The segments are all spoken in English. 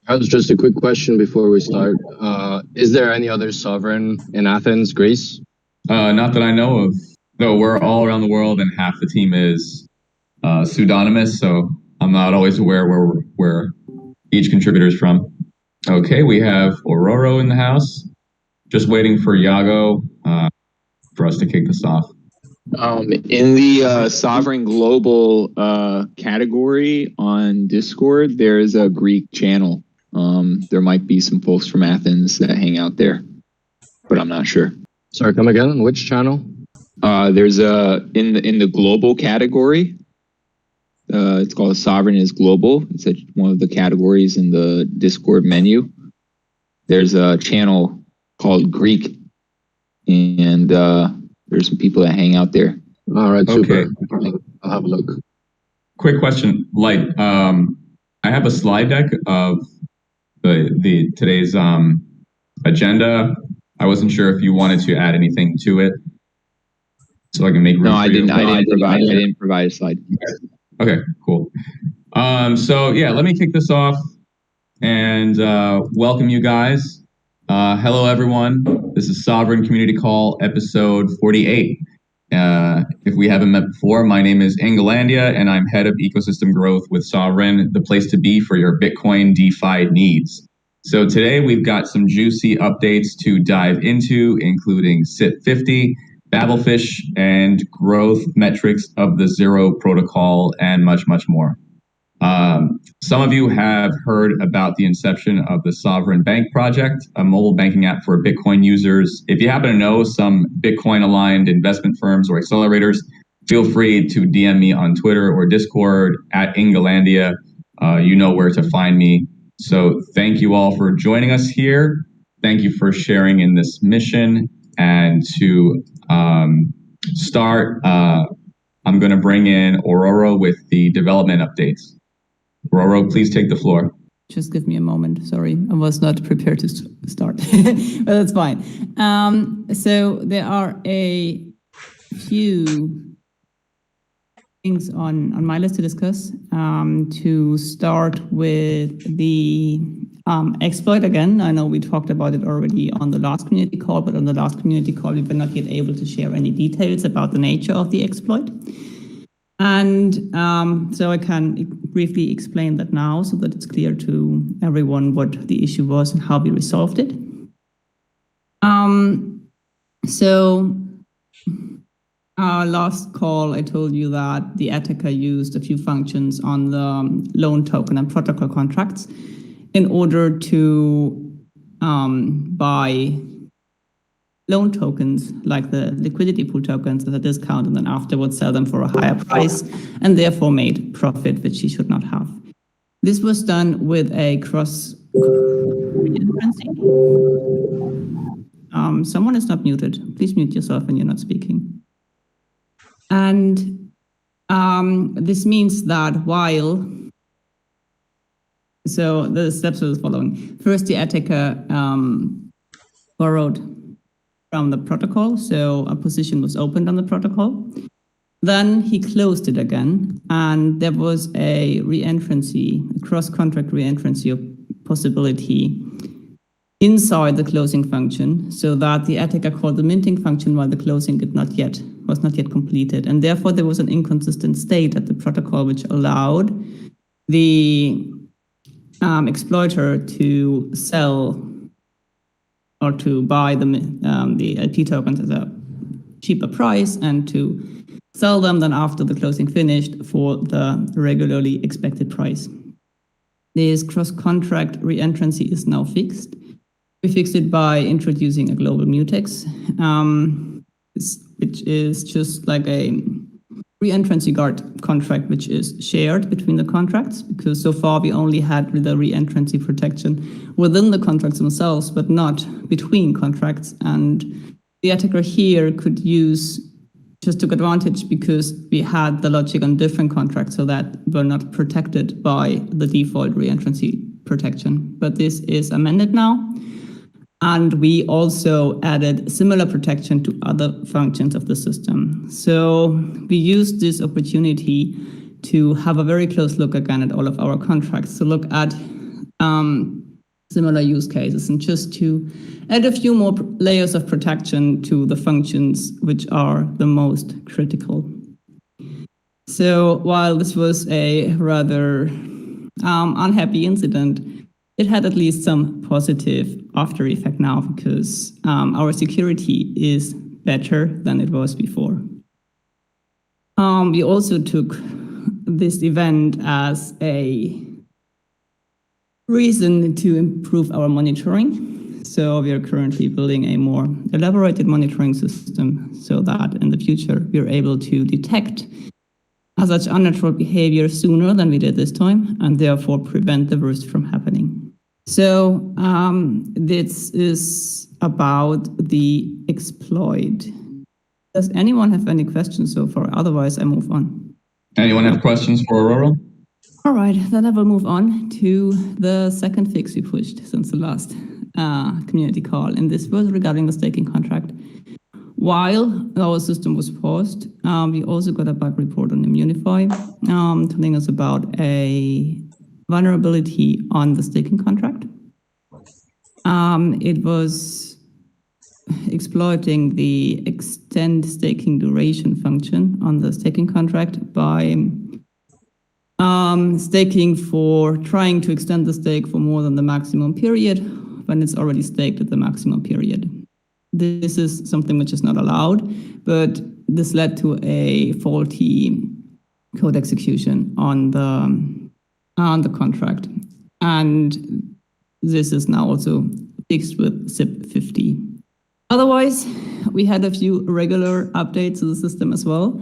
That's just a quick question before we start. Is there any other sovereign in Athens, Greece? Not that I know of. Though we're all around the world, and half the team is pseudonymous, so I'm not always aware where each contributor is from. Okay, we have Ororo in the house. Just waiting for Yago for us to kick this off. In the Sovryn Global category on Discord, there's a Greek channel. There might be some folks from Athens that hang out there, but I'm not sure. Sorry, come again? Which channel? There's in the global category. It's called Sovryn is Global. It's one of the categories in the Discord menu. There's a channel called Greek, and there's some people that hang out there. All right, super. Okay. I'll have a look. Quick question, Light. I have a slide deck of the today's agenda. I wasn't sure if you wanted to add anything to it, so I can make room. No, I didn't. I didn't provide a slide. Okay, cool. So yeah, let me kick this off and welcome you guys. Hello, everyone. This is Sovryn Community Call, episode 48. If we haven't met before, my name is Engelandia, and I'm head of ecosystem growth with Sovryn, the place to be for your Bitcoin DeFi needs. So today we've got some juicy updates to dive into, including SIT50, Babelfish, and growth metrics of the Zero protocol, and much, much more. Some of you have heard about the inception of the Sovryn Bank project, a mobile banking app for Bitcoin users. If you happen to know some Bitcoin-aligned investment firms or accelerators, feel free to DM me on Twitter or Discord at Engelandia. You know where to find me. So thank you all for joining us here. Thank you for sharing in this mission. And to start, I'm going to bring in Ororo with the development updates. Ororo, please take the floor. Just give me a moment. Sorry, I was not prepared to start, but that's fine. So there are a few things on my list to discuss. To start with the exploit again. I know we talked about it already on the last community call, but on the last community call, we were not yet able to share any details about the nature of the exploit. And so I can briefly explain that now so that it's clear to everyone what the issue was and how we resolved it. So our last call, I told you that the attacker used a few functions on the loan token and protocol contracts in order to buy loan tokens like the liquidity pool tokens at a discount and then afterwards sell them for a higher price and therefore made profit, which he should not have. This was done with a cross currency. Someone is not muted. Please mute yourself when you're not speaking. And this means that while, so the steps are the following. First, the attacker borrowed from the protocol, so a position was opened on the protocol. Then he closed it again, and there was a re-entrancy, a cross-contract re-entrancy possibility inside the closing function, so that the attacker called the minting function while the closing was not yet completed, and therefore there was an inconsistent state at the protocol which allowed the exploiter to sell or to buy the LP tokens at a cheaper price and to sell them then after the closing finished for the regularly expected price. This cross-contract re-entrancy is now fixed. We fixed it by introducing a global mutex, which is just like a re-entrancy guard contract, which is shared between the contracts, because so far we only had the re-entrancy protection within the contracts themselves, but not between contracts. And the attacker here could took advantage because we had the logic on different contracts so that were not protected by the default re-entrancy protection. But this is amended now. And we also added similar protection to other functions of the system. So we used this opportunity to have a very close look again at all of our contracts, to look at similar use cases, and just to add a few more layers of protection to the functions which are the most critical. So while this was a rather unhappy incident, it had at least some positive after effect now, because our security is better than it was before. We also took this event as a reason to improve our monitoring. So we are currently building a more elaborated monitoring system so that in the future we're able to detect such unnatural behavior sooner than we did this time, and therefore prevent the worst from happening. So this is about the exploit. Does anyone have any questions so far? Otherwise, I move on. Anyone have questions for Aurora? All right, then I will move on to the second fix we pushed since the last community call, and this was regarding the staking contract. While our system was paused, we also got a bug report on Immunify, telling us about a vulnerability on the staking contract. It was exploiting the extend staking duration function on the staking contract by trying to extend the stake for more than the maximum period when it's already staked at the maximum period. This is something which is not allowed, but this led to a faulty code execution on the contract. And this is now also fixed with ZIP 50. Otherwise, we had a few regular updates to the system as well.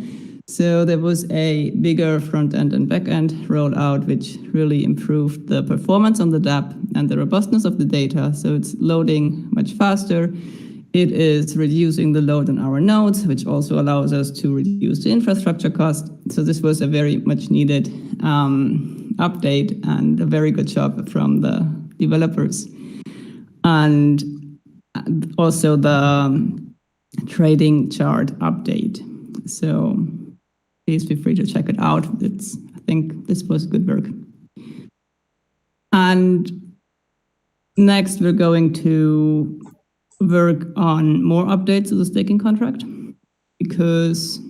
So there was a bigger front end and back end rollout, which really improved the performance on the dApp and the robustness of the data. So it's loading much faster. It is reducing the load on our nodes, which also allows us to reduce the infrastructure cost. So this was a very much needed update and a very good job from the developers. And also the trading chart update. So please feel free to check it out. I think this was good work. And next we're going to work on more updates to the staking contract, because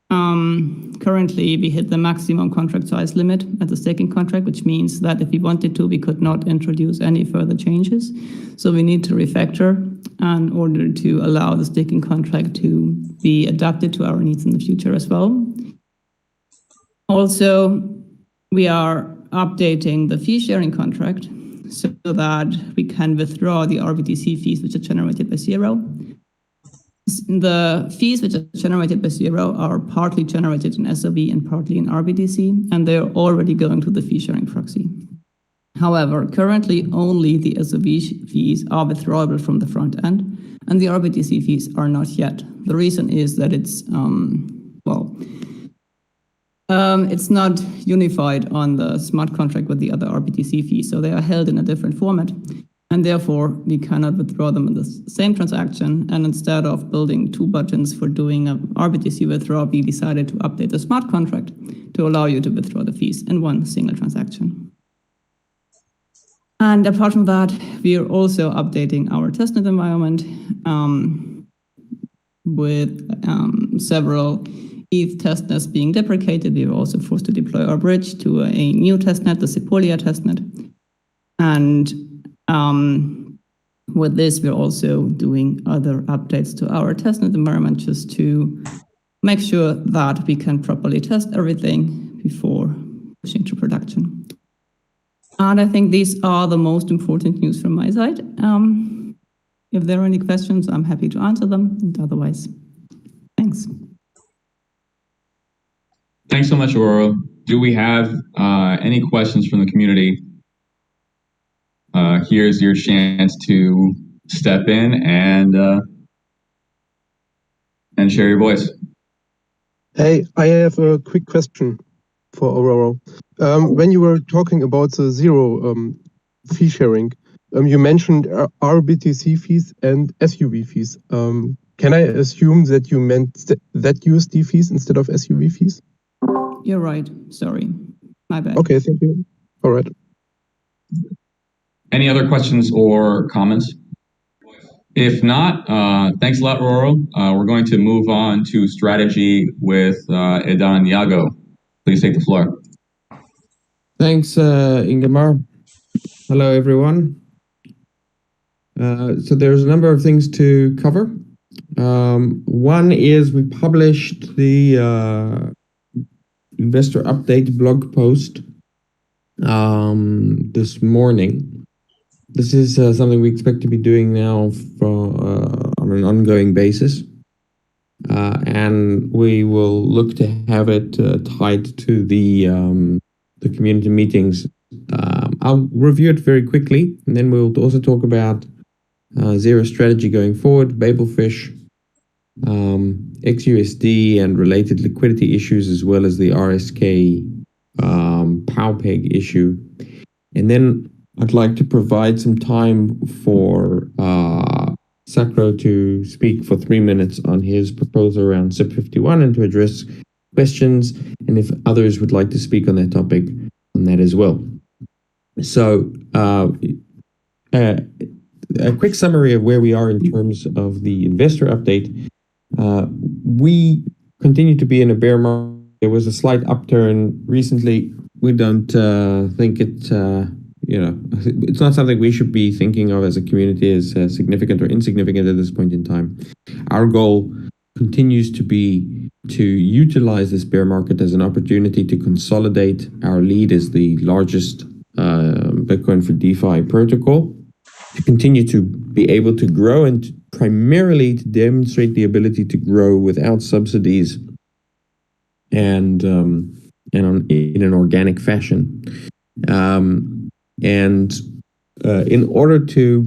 currently we hit the maximum contract size limit at the staking contract, which means that if we wanted to, we could not introduce any further changes. So we need to refactor in order to allow the staking contract to be adapted to our needs in the future as well. Also, we are updating the fee sharing contract so that we can withdraw the RBTC fees which are generated by Zero. The fees which are generated by Zero are partly generated in SOV and partly in RBTC, and they're already going to the fee sharing proxy. However, currently only the SOV fees are withdrawable from the front end, and the RBTC fees are not yet. The reason is that it's not unified on the smart contract with the other RBTC fees, so they are held in a different format, and therefore we cannot withdraw them in the same transaction. And instead of building two buttons for doing an RBTC withdrawal, we decided to update the smart contract to allow you to withdraw the fees in one single transaction. And apart from that, we are also updating our testnet environment with several ETH testnets being deprecated. We were also forced to deploy our bridge to a new testnet, the Sepolia testnet. And with this, we're also doing other updates to our testnet environment just to make sure that we can properly test everything before pushing to production. And I think these are the most important news from my side. If there are any questions, I'm happy to answer them. And otherwise, thanks. Thanks so much, Aurora. Do we have any questions from the community? Here's your chance to step in and share your voice. Hey, I have a quick question for Aurora. When you were talking about the Zero fee sharing, you mentioned RBTC fees and SUV fees. Can I assume that you meant that USD fees instead of SUV fees? You're right. Sorry. My bad. Okay, thank you. All right. Any other questions or comments? If not, thanks a lot, Roro. We're going to move on to strategy with Edan and Iago. Please take the floor. Thanks, Ingemar. Hello, everyone. So there's a number of things to cover. One is we published the investor update blog post this morning. This is something we expect to be doing now on an ongoing basis. And we will look to have it tied to the community meetings. I'll review it very quickly, and then we'll also talk about zero strategy going forward, Babelfish, XUSD and related liquidity issues, as well as the RSK PowPeg issue. And then I'd like to provide some time for Sacro to speak for 3 minutes on his proposal around SIP 51 and to address questions, and if others would like to speak on that topic, on that as well. So a quick summary of where we are in terms of the investor update. We continue to be in a bear market. There was a slight upturn recently. We don't think it's not something we should be thinking of as a community as significant or insignificant at this point in time. Our goal continues to be to utilize this bear market as an opportunity to consolidate our lead as the largest Bitcoin for DeFi protocol, to continue to be able to grow and primarily to demonstrate the ability to grow without subsidies and in an organic fashion. In order to,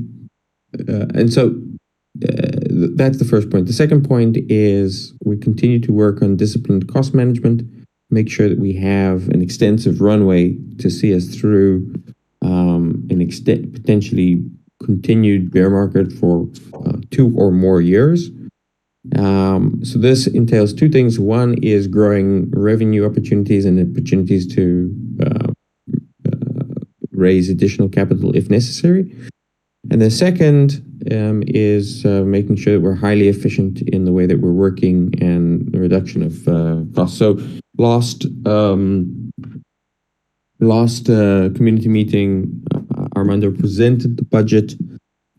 that's the first point. The second point is we continue to work on disciplined cost management, make sure that we have an extensive runway to see us through potentially continued bear market for 2 or more years. So this entails 2 things. One is growing revenue opportunities and opportunities to raise additional capital if necessary. And the second is making sure that we're highly efficient in the way that we're working and the reduction of costs. So last community meeting, Armando presented the budget.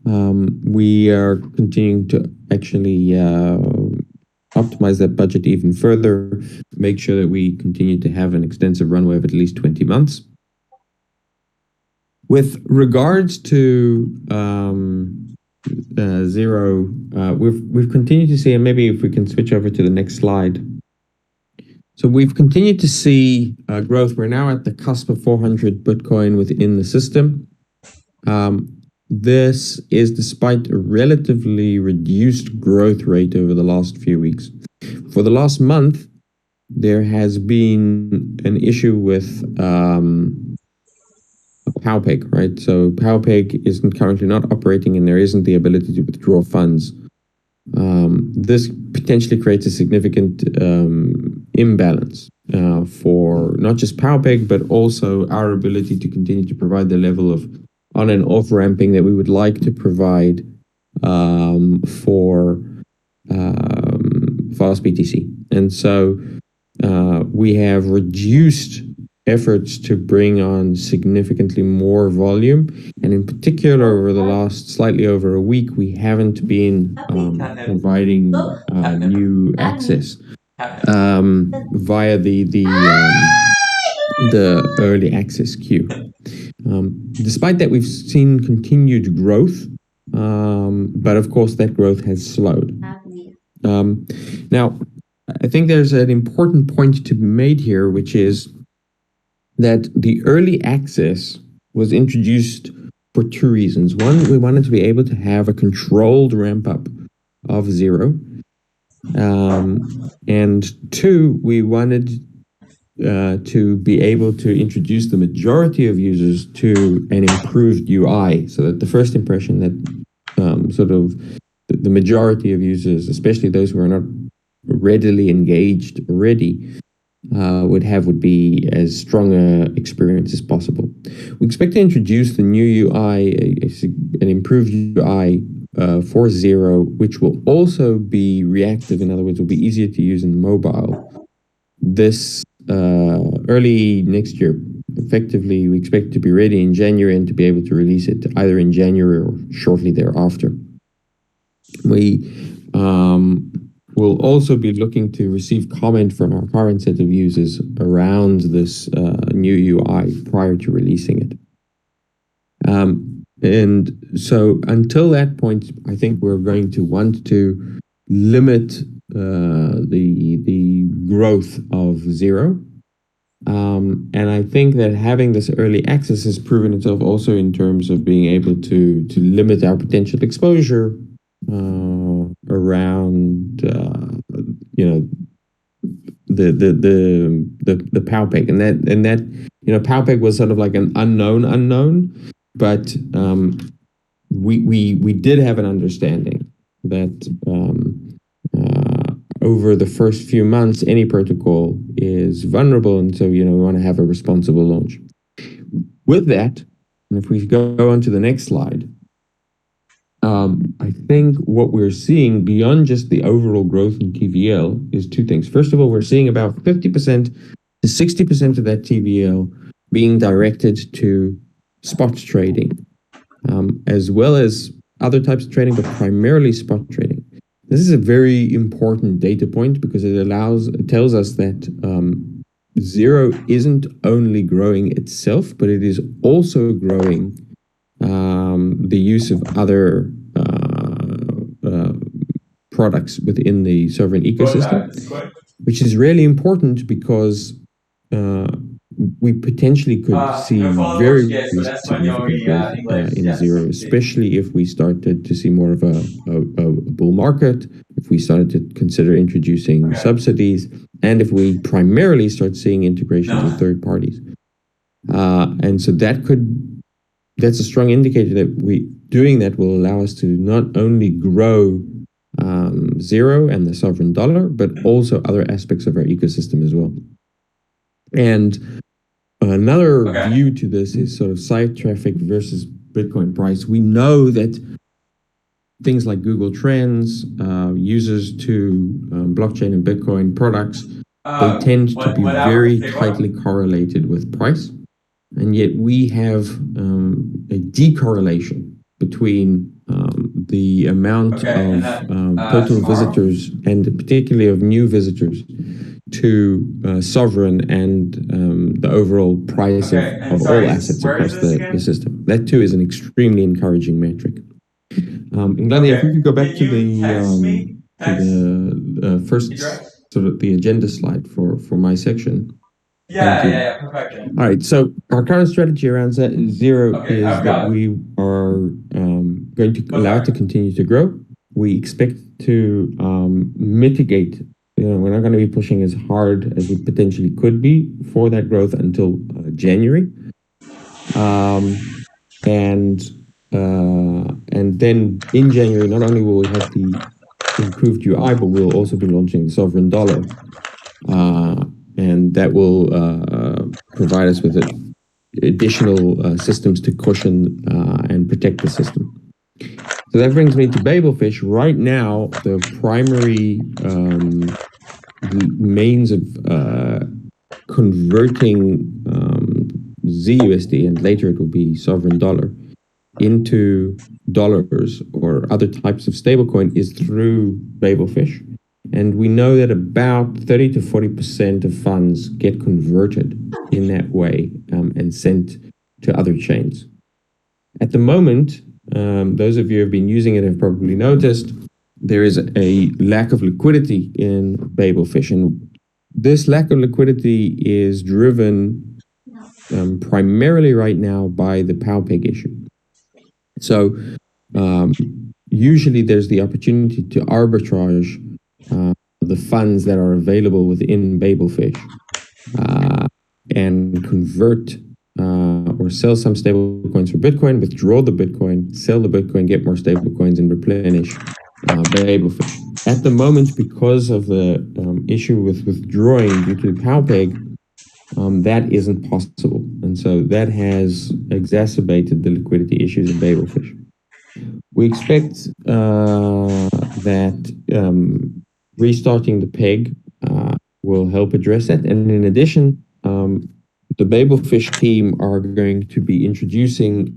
We are continuing to actually optimize that budget even further, make sure that we continue to have an extensive runway of at least 20 months. With regards to zero, we've continued to see, and maybe if we can switch over to the next slide. So we've continued to see growth. We're now at the cusp of 400 Bitcoin within the system. This is despite a relatively reduced growth rate over the last few weeks. For the last month, there has been an issue with PowPeg, right? So PowPeg isn't currently not operating, and there isn't the ability to withdraw funds. This potentially creates a significant imbalance for not just PowPeg, but also our ability to continue to provide the level of on and off ramping that we would like to provide for fast BTC. And so we have reduced efforts to bring on significantly more volume. And in particular, over the last slightly over a week, we haven't been providing new access via the early access queue. Despite that, we've seen continued growth, but of course that growth has slowed. Now, I think there's an important point to be made here, which is that the early access was introduced for 2 reasons. One, we wanted to be able to have a controlled ramp up of zero. And 2, we wanted to be able to introduce the majority of users to an improved UI, so that the first impression that the majority of users, especially those who are not readily engaged already, would be as strong a experience as possible. We expect to introduce the new UI, an improved UI for Zero, which will also be reactive. In other words, will be easier to use in mobile this early next year. Effectively, we expect to be ready in January and to be able to release it either in January or shortly thereafter. We will also be looking to receive comment from our current set of users around this new UI prior to releasing it. And so until that point, I think we're going to want to limit the growth of Zero. And I think that having this early access has proven itself also in terms of being able to limit our potential exposure around the PowPeg, and that PowPeg was sort of like an unknown, but we did have an understanding that over the first few months, any protocol is vulnerable, and so we want to have a responsible launch. With that, and if we go on to the next slide, I think what we're seeing beyond just the overall growth in TVL is two things. First of all, we're seeing about 50% to 60% of that TVL being directed to spot trading, as well as other types of trading, but primarily spot trading. This is a very important data point because it tells us that Zero isn't only growing itself, but it is also growing the use of other products within the Sovryn ecosystem, which is really important because we potentially could see very significant growth in Zero, especially if we started to see more of a bull market, if we started to consider introducing subsidies, and if we primarily start seeing integrations with third parties. And so that's a strong indicator that doing that will allow us to not only grow Zero and the sovereign dollar, but also other aspects of our ecosystem as well. And another view to this is sort of site traffic versus Bitcoin price. We know that things like Google Trends, users to blockchain and Bitcoin products, they tend to be very tightly correlated with price. And yet we have a decorrelation between the amount of total visitors, and particularly of new visitors, to Sovryn and the overall price of all assets across the system. That too is an extremely encouraging metric. And Glenn, if we could go back to the first sort of the agenda slide for my section. Yeah, perfect. All right, so our current strategy around Zero is that we are going to allow it to continue to grow. We expect to mitigate. We're not going to be pushing as hard as we potentially could be for that growth until January, and then in January, not only will we have the improved UI, but we'll also be launching the sovereign dollar. And that will provide us with additional systems to cushion and protect the system. So that brings me to Babelfish. Right now, the primary means of converting ZUSD, and later it will be sovereign dollar, into dollars or other types of stablecoin is through Babelfish. And we know that about 30 to 40% of funds get converted in that way and sent to other chains. At the moment, those of you who have been using it have probably noticed there is a lack of liquidity in Babelfish. And this lack of liquidity is driven primarily right now by the PowPeg issue. So usually there's the opportunity to arbitrage the funds that are available within Babelfish and convert or sell some stable coins for Bitcoin, withdraw the Bitcoin, sell the Bitcoin, get more stable coins, and replenish Babelfish. At the moment, because of the issue with withdrawing due to the PowPeg, that isn't possible. And so that has exacerbated the liquidity issues in Babelfish. We expect that restarting the peg will help address that. And in addition, the Babelfish team are going to be introducing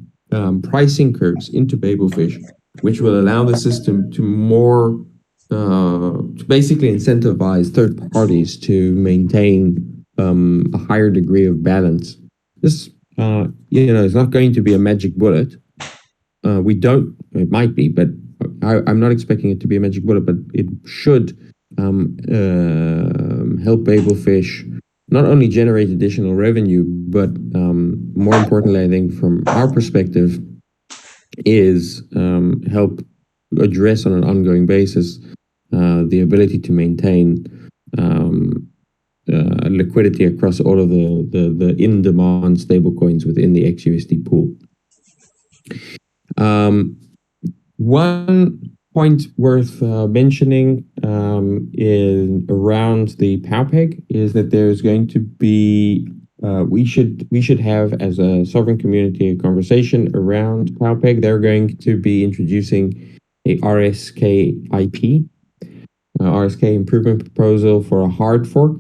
pricing curves into Babelfish, which will allow the system to more to basically incentivize third parties to maintain a higher degree of balance. This, is not going to be a magic bullet. It might be, but I'm not expecting it to be a magic bullet, but it should help Babelfish not only generate additional revenue, but more importantly, I think from our perspective, is help address on an ongoing basis the ability to maintain liquidity across all of the in-demand stablecoins within the XUSD pool. One point worth mentioning is around the PowPeg is that there's going to be we should have, as a Sovryn community, a conversation around PowPeg. They're going to be introducing a RSK IP, RSK improvement proposal for a hard fork.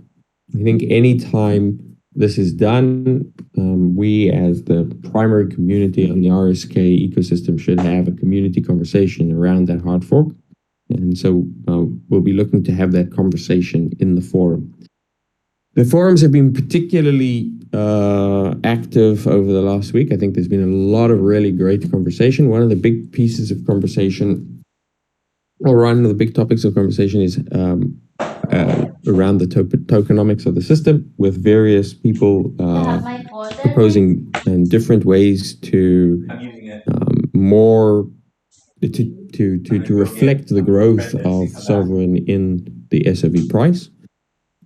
I think anytime this is done, we as the primary community on the RSK ecosystem should have a community conversation around that hard fork. And so we'll be looking to have that conversation in the forum. The forums have been particularly active over the last week. I think there's been a lot of really great conversation. One of the big pieces of conversation, or one of the big topics of conversation, is around the tokenomics of the system, with various people proposing different ways to more to reflect the growth of Sovryn in the SOV price.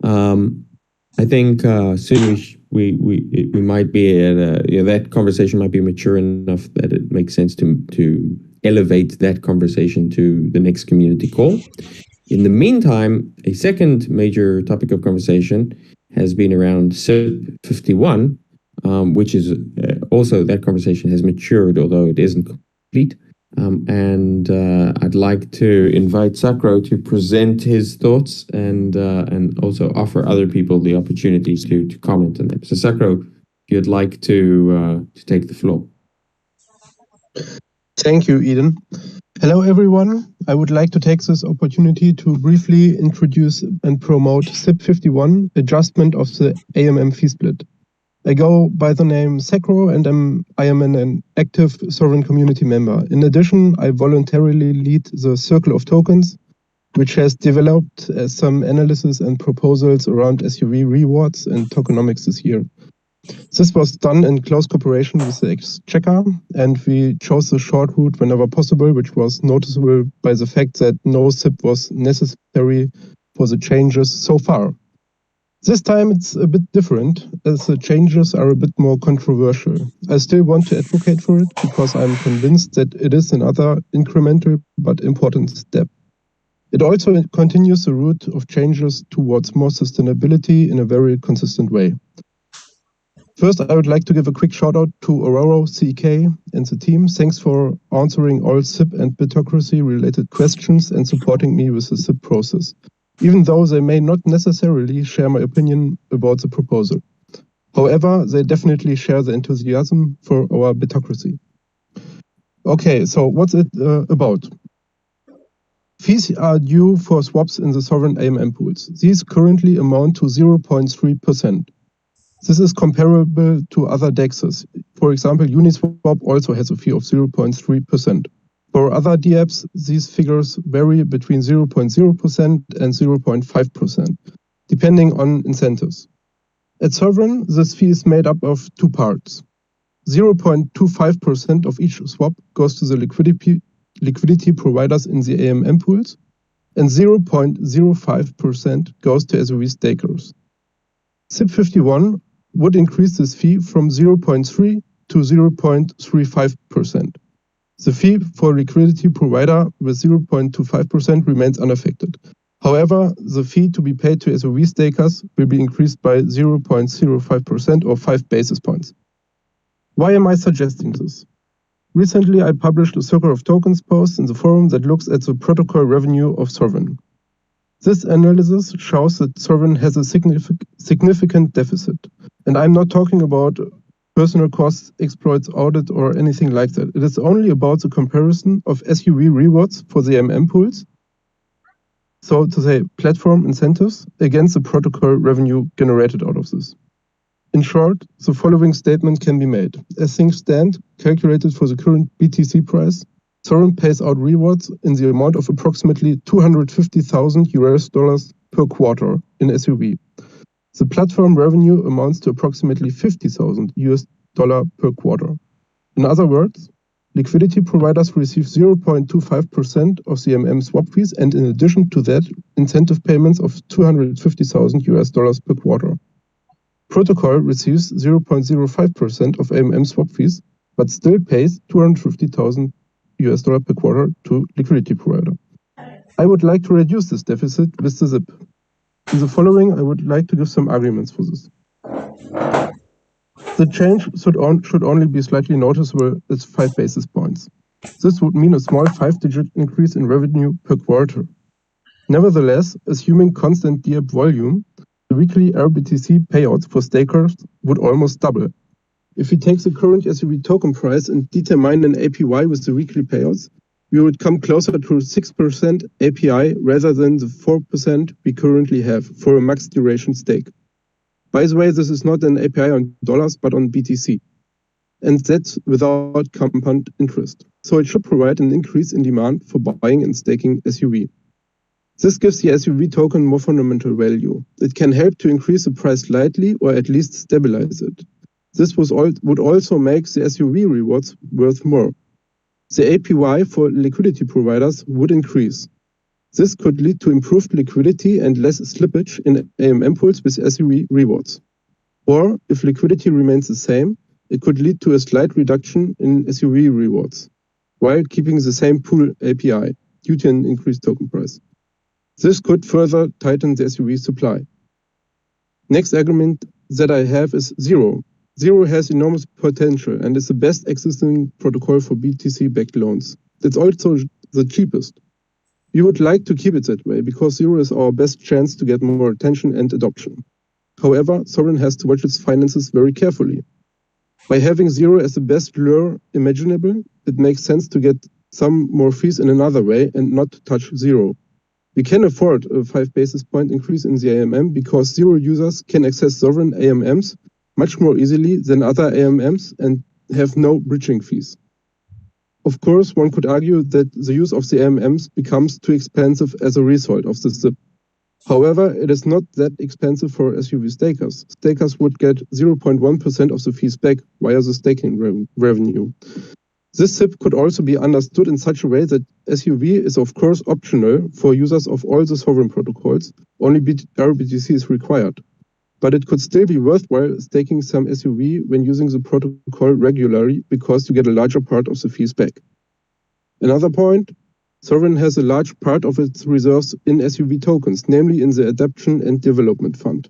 I think soon we might be at that conversation might be mature enough that it makes sense to elevate that conversation to the next community call. In the meantime, a second major topic of conversation has been around SIP 51, which is also, that conversation has matured, although it isn't complete. And I'd like to invite Sakro to present his thoughts and also offer other people the opportunity to comment on them. So Sakro, if you'd like to take the floor. Thank you, Eden. Hello, everyone. I would like to take this opportunity to briefly introduce and promote SIP 51, adjustment of the AMM fee split. I go by the name Sakro, and I am an active Sovryn community member. In addition, I voluntarily lead the Circle of Tokens, which has developed some analysis and proposals around SUV rewards and tokenomics this year. This was done in close cooperation with the Exchequer, and we chose the short route whenever possible, which was noticeable by the fact that no SIP was necessary for the changes so far. This time it's a bit different, as the changes are a bit more controversial. I still want to advocate for it because I'm convinced that it is another incremental but important step. It also continues the route of changes towards more sustainability in a very consistent way. First, I would like to give a quick shout out to Aurora, CEK, and the team. Thanks for answering all SIP and Bitocracy related questions and supporting me with the SIP process, even though they may not necessarily share my opinion about the proposal. However, they definitely share the enthusiasm for our Bitocracy. Okay, so what's it about? Fees are due for swaps in the Sovryn AMM pools. These currently amount to 0.3%. This is comparable to other DEXs. For example, Uniswap also has a fee of 0.3%. For other DApps, these figures vary between 0.0% and 0.5%, depending on incentives. At Sovryn, this fee is made up of two parts. 0.25% of each swap goes to the liquidity providers in the AMM pools, and 0.05% goes to SOV stakers. SIP 51 would increase this fee from 0.3 to 0.35%. The fee for liquidity provider with 0.25% remains unaffected. However, the fee to be paid to SOV stakers will be increased by 0.05% or 5 basis points. Why am I suggesting this? Recently, I published a Circle of Tokens post in the forum that looks at the protocol revenue of Sovryn. This analysis shows that Sovryn has a significant deficit. And I'm not talking about personal costs, exploits, audit, or anything like that. It is only about the comparison of SUV rewards for the MM pools, so to say platform incentives, against the protocol revenue generated out of this. In short, the following statement can be made. As things stand, calculated for the current BTC price, Sovryn pays out rewards in the amount of approximately $250,000 per quarter in SUV. The platform revenue amounts to approximately $50,000 per quarter. In other words, liquidity providers receive 0.25% of the MM swap fees, and in addition to that, incentive payments of $250,000 per quarter. Protocol receives 0.05% of MM swap fees, but still pays $250,000 per quarter to liquidity provider. I would like to reduce this deficit with the ZIP. In the following, I would like to give some arguments for this. The change should only be slightly noticeable as 5 basis points. This would mean a small 5-digit increase in revenue per quarter. Nevertheless, assuming constant DApp volume, the weekly RBTC payouts for stakers would almost double. If we take the current SUV token price and determine an APY with the weekly payouts, we would come closer to 6% API rather than the 4% we currently have for a max duration stake. By the way, this is not an API on dollars, but on BTC. And that's without compound interest. So it should provide an increase in demand for buying and staking SUV. This gives the SUV token more fundamental value. It can help to increase the price slightly or at least stabilize it. This would also make the SUV rewards worth more. The APY for liquidity providers would increase. This could lead to improved liquidity and less slippage in AMM pools with SUV rewards. Or, if liquidity remains the same, it could lead to a slight reduction in SUV rewards, while keeping the same pool API due to an increased token price. This could further tighten the SUV supply. Next argument that I have is Zero. Zero has enormous potential and is the best existing protocol for BTC-backed loans. It's also the cheapest. We would like to keep it that way because Zero is our best chance to get more attention and adoption. However, Sovryn has to watch its finances very carefully. By having Zero as the best lure imaginable, it makes sense to get some more fees in another way and not touch Zero. We can afford a 5 basis point increase in the AMM because Zero users can access Sovryn AMMs much more easily than other AMMs and have no bridging fees. Of course, one could argue that the use of the AMMs becomes too expensive as a result of this ZIP. However, it is not that expensive for SUV stakers. Stakers would get 0.1% of the fees back via the staking revenue. This ZIP could also be understood in such a way that SUV is of course optional for users of all the Sovryn protocols, only RBTC is required. But it could still be worthwhile staking some SUV when using the protocol regularly because you get a larger part of the fees back. Another point, Sovryn has a large part of its reserves in SUV tokens, namely in the Adaptation and Development Fund.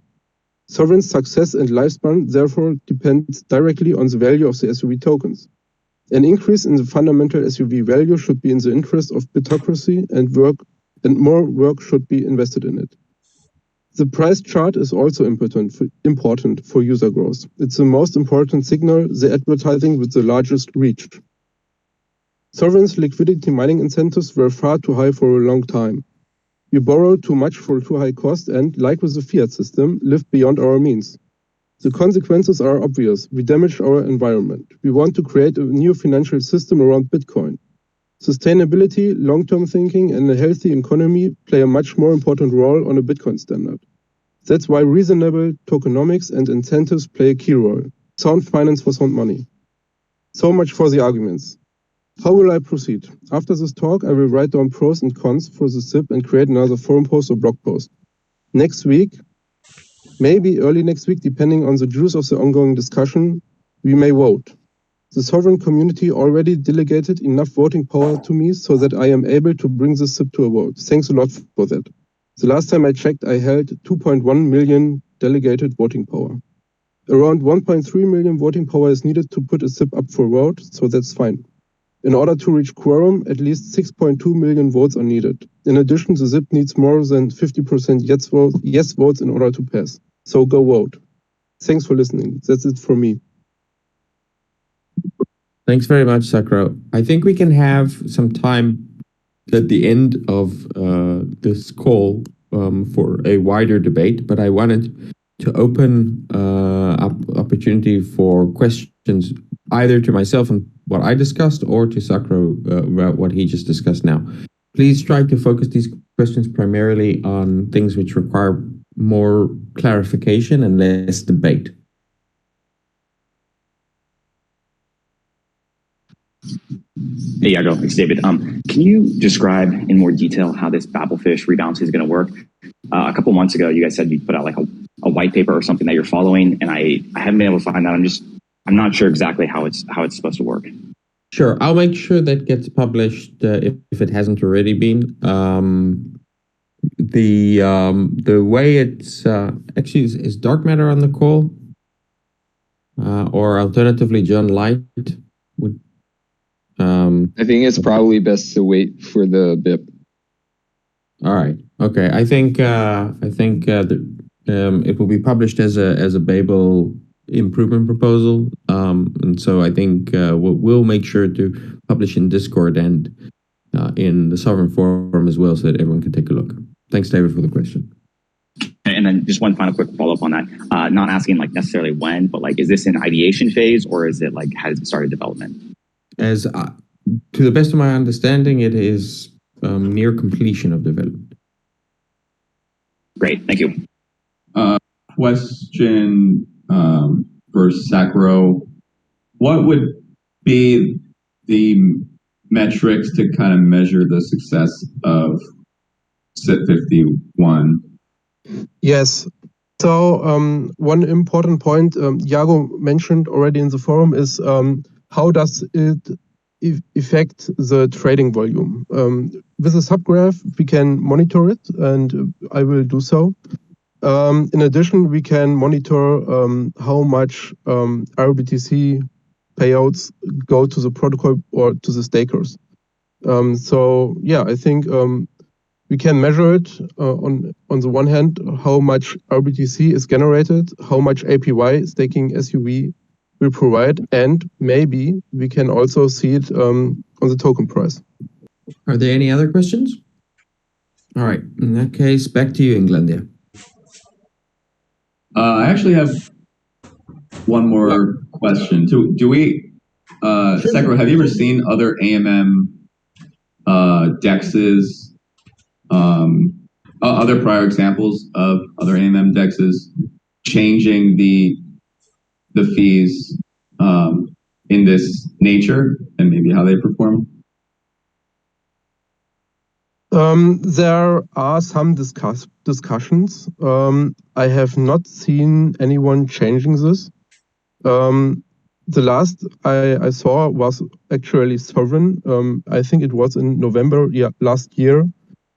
Sovryn's success and lifespan therefore depends directly on the value of the SUV tokens. An increase in the fundamental SUV value should be in the interest of Bitocracy and more work should be invested in it. The price chart is also important for user growth. It's the most important signal, the advertising with the largest reach. Sovryn's liquidity mining incentives were far too high for a long time. We borrowed too much for too high cost and, like with the fiat system, lived beyond our means. The consequences are obvious. We damaged our environment. We want to create a new financial system around Bitcoin. Sustainability, long-term thinking, and a healthy economy play a much more important role on a Bitcoin standard. That's why reasonable tokenomics and incentives play a key role. Sound finance for sound money. So much for the arguments. How will I proceed? After this talk, I will write down pros and cons for the SIP and create another forum post or blog post. Next week, maybe early next week, depending on the juice of the ongoing discussion, we may vote. The Sovryn community already delegated enough voting power to me so that I am able to bring this SIP to a vote. Thanks a lot for that. The last time I checked, I held 2.1 million delegated voting power. Around 1.3 million voting power is needed to put a SIP up for vote, so that's fine. In order to reach quorum, at least 6.2 million votes are needed. In addition, the SIP needs more than 50% yes votes in order to pass. So go vote. Thanks for listening. That's it for me. Thanks very much, Sakura. I think we can have some time at the end of this call for a wider debate, but I wanted to open up opportunity for questions either to myself and what I discussed or to Sakura about what he just discussed now. Please try to focus these questions primarily on things which require more clarification and less debate. Hey, Yago, it's David. Can you describe in more detail how this Babelfish rebalancing is going to work? A couple months ago, you guys said you put out like a white paper or something that you're following, and I haven't been able to find that. I'm not sure exactly how it's supposed to work. Sure, I'll make sure that gets published if it hasn't already been. The way it's actually is Dark Matter on the call, or alternatively John Light would. I think it's probably best to wait for the BIP. All right. Okay. I think it will be published as a Babel improvement proposal, and so I think we'll make sure to publish in Discord and in the Sovryn forum as well, so that everyone can take a look. Thanks, David, for the question. And then just one final quick follow up on that. Not asking like necessarily when, but like, is this in ideation phase or is it like has it started development? As to the best of my understanding, it is near completion of development. Great, thank you. Question for Sakura. What would be the metrics to kind of measure the success of SIP 51? Yes. So one important point Yago mentioned already in the forum is how does it affect the trading volume? With a subgraph, we can monitor it, and I will do so. In addition, we can monitor how much RBTC payouts go to the protocol or to the stakers. So yeah, I think we can measure it on the one hand, how much RBTC is generated, how much APY staking SUV will provide, and maybe we can also see it on the token price. Are there any other questions? All right, in that case, back to you, Englandia. I actually have one more question. Do we, Sakura, have you ever seen other AMM DEXs, other prior examples of other AMM DEXs changing the fees in this nature and maybe how they perform? There are some discussions. I have not seen anyone changing this. The last I saw was actually Sovryn. I think it was in November last year,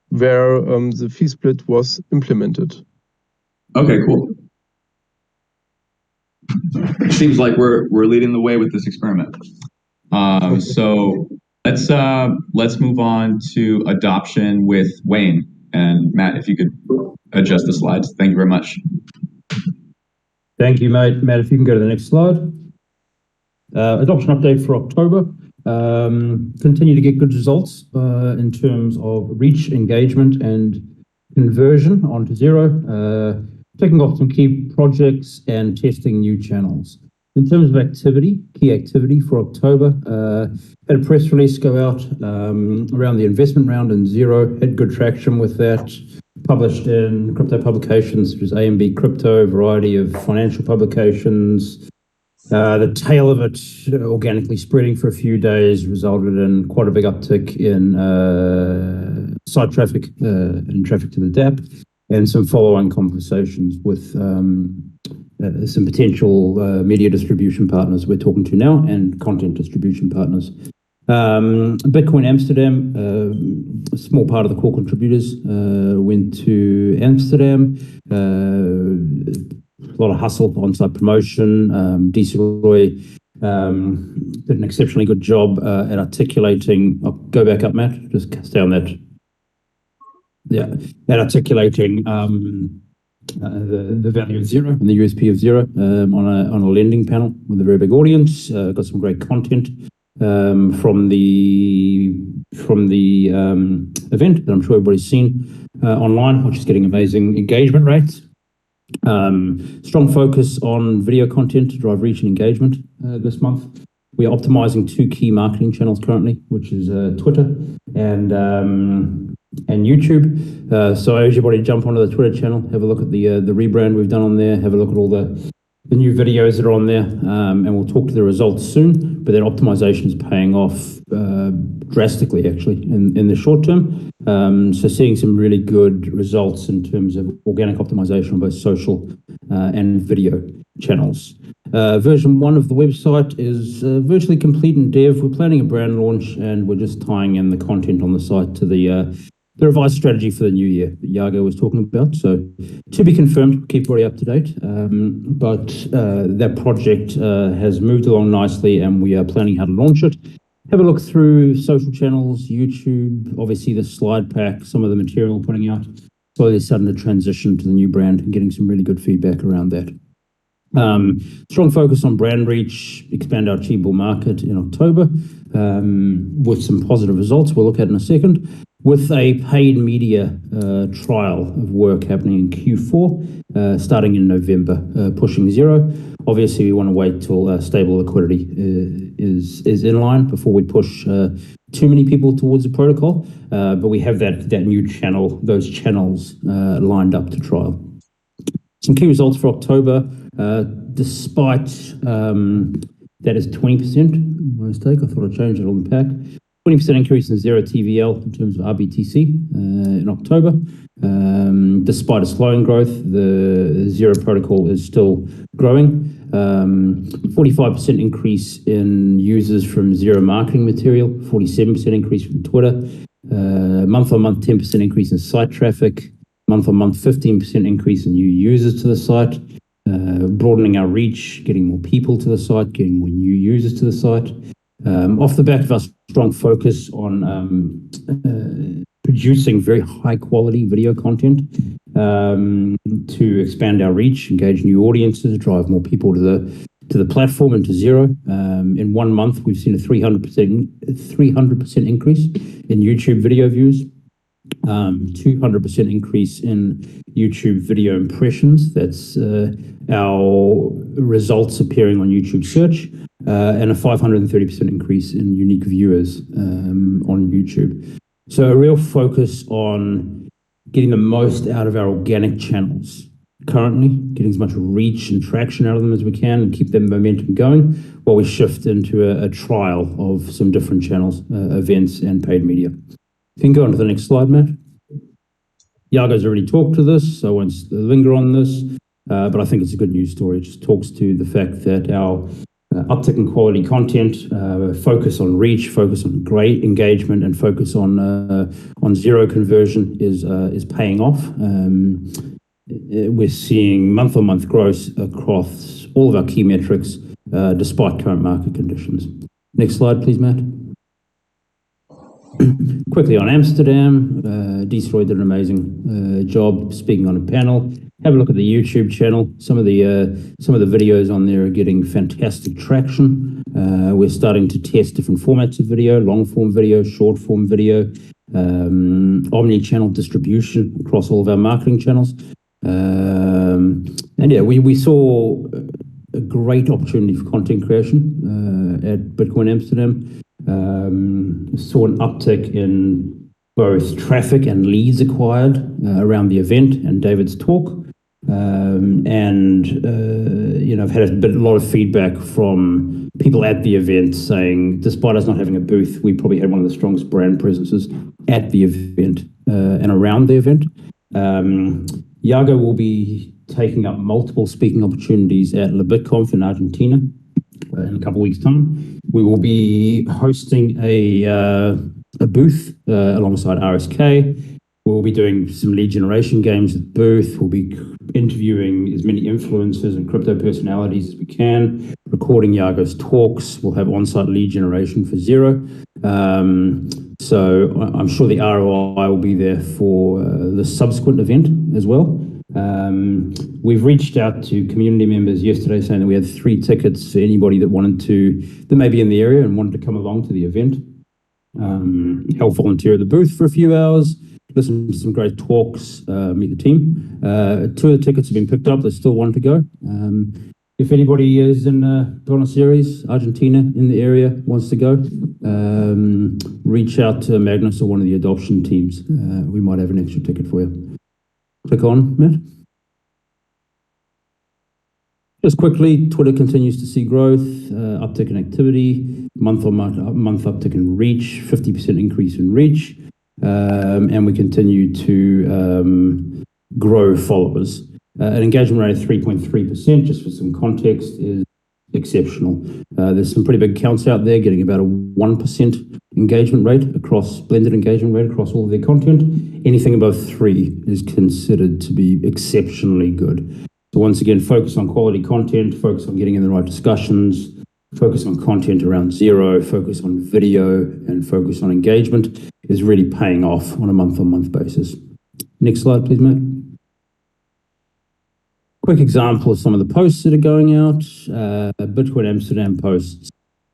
where the fee split was implemented. Okay, cool. Seems like we're leading the way with this experiment. So let's move on to adoption with Wayne. And Matt, if you could adjust the slides. Thank you very much. Thank you, mate. Matt, if you can go to the next slide. Adoption update for October. Continue to get good results in terms of reach, engagement, and conversion onto Zero. Taking off some key projects and testing new channels. In terms of activity, key activity for October, had a press release go out around the investment round in Zero, had good traction with that, published in crypto publications such as AMB Crypto, a variety of financial publications. The tail of it organically spreading for a few days resulted in quite a big uptick in site traffic and traffic to the DApp. and some follow-on conversations with some potential media distribution partners we're talking to now and content distribution partners. Bitcoin Amsterdam, a small part of the core contributors went to Amsterdam. A lot of hustle, on-site promotion. DC Roy did an exceptionally good job at articulating. I'll go back up, Matt. Just stay on that. Yeah, at articulating the value of zero and the USP of zero on a lending panel with a very big audience. Got some great content from the event that I'm sure everybody's seen online, which is getting amazing engagement rates. Strong focus on video content to drive reach and engagement this month. We are optimizing 2 key marketing channels currently, which is Twitter and YouTube. So everybody jump onto the Twitter channel, have a look at the rebrand we've done on there, have a look at all the new videos that are on there, and we'll talk to the results soon. But that optimization is paying off drastically, actually, in the short term. So seeing some really good results in terms of organic optimization on both social and video channels. Version 1 of the website is virtually complete in dev. We're planning a brand launch, and we're just tying in the content on the site to the revised strategy for the new year that Iago was talking about. So to be confirmed, keep everybody up to date. But that project has moved along nicely, and we are planning how to launch it. Have a look through social channels, YouTube, obviously the slide pack, some of the material we're putting out. Slowly starting to transition to the new brand and getting some really good feedback around that. Strong focus on brand reach, expand our achievable market in October with some positive results we'll look at in a second, with a paid media trial of work happening in Q4, starting in November, pushing zero. Obviously, we want to wait till stable liquidity is in line before we push too many people towards the protocol, but we have that new channel, those channels lined up to trial. Some key results for October, despite that is 20%, my mistake, I thought I changed it on the pack. 20% increase in zero TVL in terms of RBTC in October. Despite a slowing growth, the zero protocol is still growing. 45% increase in users from zero marketing material, 47% increase from Twitter, month-on-month 10% increase in site traffic, month-on-month 15% increase in new users to the site, broadening our reach, getting more people to the site, getting more new users to the site. Off the back of our strong focus on producing very high quality video content to expand our reach, engage new audiences, drive more people to the platform and to zero. In 1 month, we've seen a 300% increase in YouTube video views, 200% increase in YouTube video impressions. That's our results appearing on YouTube search, and a 530% increase in unique viewers on YouTube. So a real focus on getting the most out of our organic channels currently, getting as much reach and traction out of them as we can and keep them momentum going while we shift into a trial of some different channels, events and paid media. You can go on to the next slide, Matt. Iago's already talked to this, so I won't linger on this, but I think it's a good news story. It just talks to the fact that our uptick in quality content, focus on reach, focus on great engagement, and focus on zero conversion is paying off. We're seeing month-on-month growth across all of our key metrics, despite current market conditions. Next slide, please, Matt. Quickly on Amsterdam, Destroy did an amazing job speaking on a panel. Have a look at the YouTube channel. Some of the videos on there are getting fantastic traction. We're starting to test different formats of video, long form video, short form video, omni-channel distribution across all of our marketing channels. And yeah, we saw a great opportunity for content creation at Bitcoin Amsterdam. Saw an uptick in both traffic and leads acquired around the event and David's talk. I've had a lot of feedback from people at the event saying, despite us not having a booth, we probably had one of the strongest brand presences at the event and around the event. Iago will be taking up multiple speaking opportunities at La BitConf in Argentina in a couple of weeks' time. We will be hosting a booth alongside RSK. We'll be doing some lead generation games at the booth. We'll be interviewing as many influencers and crypto personalities as we can, recording Iago's talks. We'll have on-site lead generation for zero. So I'm sure the ROI will be there for the subsequent event as well. We've reached out to community members yesterday saying that we had 3 tickets for anybody that may be in the area and wanted to come along to the event. Help volunteer at the booth for a few hours, listen to some great talks, meet the team. 2 of the tickets have been picked up. There's still 1 to go. If anybody is in Buenos Aires, Argentina, in the area, wants to go, reach out to Magnus or one of the adoption teams. We might have an extra ticket for you. Click on, Matt. Just quickly, Twitter continues to see growth, uptick in activity, month uptick in reach, 50% increase in reach, and we continue to grow followers. An engagement rate of 3.3%, just for some context, is exceptional. There's some pretty big counts out there, getting about a 1% engagement rate blended engagement rate across all of their content. Anything above 3 is considered to be exceptionally good. So once again, focus on quality content, focus on getting in the right discussions, focus on content around zero, focus on video, and focus on engagement is really paying off on a month-on-month basis. Next slide, please, Matt. Quick example of some of the posts that are going out. Bitcoin Amsterdam posts